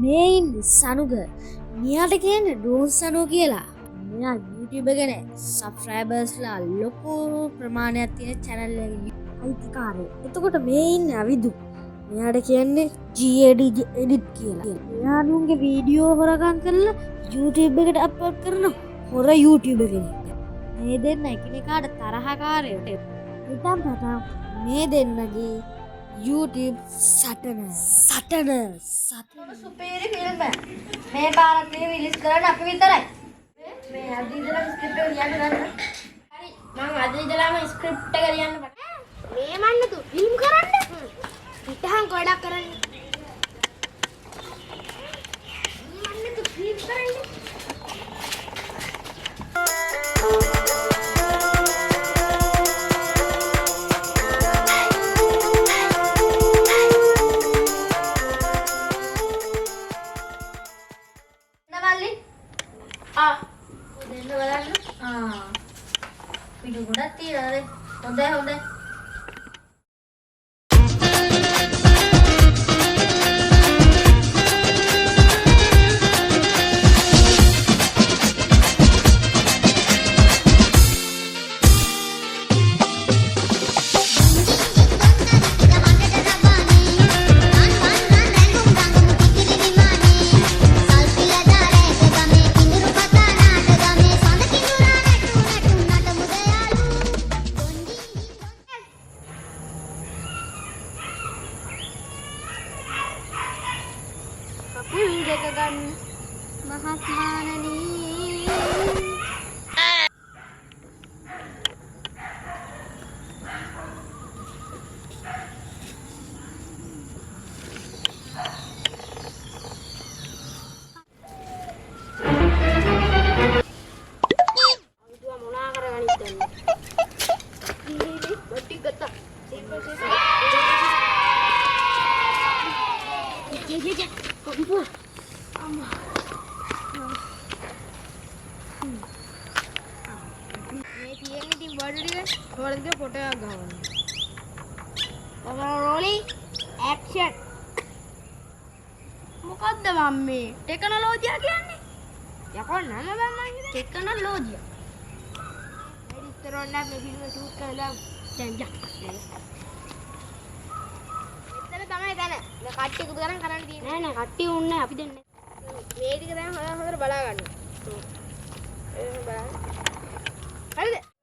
මේ ඉන්නේ සනුග. මෙයාට කියන්නේ ඩෝන් සනෝ කියලා. මෙයා YouTube එකේ සබ්ස්ක්‍රයිබර්ස්ලා ලොකු ප්‍රමාණයක් තියෙන channel එකේ අයිතිකාරයෙක්. එතකොට මේ ඉන්නේ අවිදු. මෙයාට කියන්නේ GAD edit කියලා. මෙයානුන්ගේ වීඩියෝ හොරගම් කරලා YouTube එකට අප්ලෝඩ් කරන හොර YouTuber කෙනෙක්. මේ දෙන්න එකිනෙකාට තරහකාරයට. ඉතින් පටන් මේ දෙන්නගේ YouTube සටන සුපිරි ෆිල්ම් එක. මේ ಭಾರತයේ රිලීස් කරන්න අපි විතරයි. මේ අද ඉඳලා ස්ක්‍රිප්ට් එක ලියන්න ගන්න. හරි මම අද ඉඳලාම ස්ක්‍රිප්ට් එක ලියන්න පටන්. මේ මන්න තු ෆිල්ම් කරන්න. පිටහන් ගොඩක් කරන්න. මන්න තු ෆිල්ම් කරන්න. දෙන්න බලන්න. පිටු ගොඩක් තියෙනවා. හොඳයි. Dekat kan Mahatmanani. Action. මොකද්ද මම්මේ? ටෙක්නොලොජියා කියන්නේ? යකෝ නම බම්මන් ටෙක්නොලොජියා. මේ ඉතරොන්න මේ ෆිල්ම් එක ෂූට් කරලා දැන් එතන තමයි දැන. මේ කට්ටිය කුදු ගණන් කරන්න තියෙන්නේ. නෑ කට්ටිය උන්නේ අපි දෙන්නේ. මේ ටික දැන් හොඳට බලා ගන්න. බලන්න. හරිද?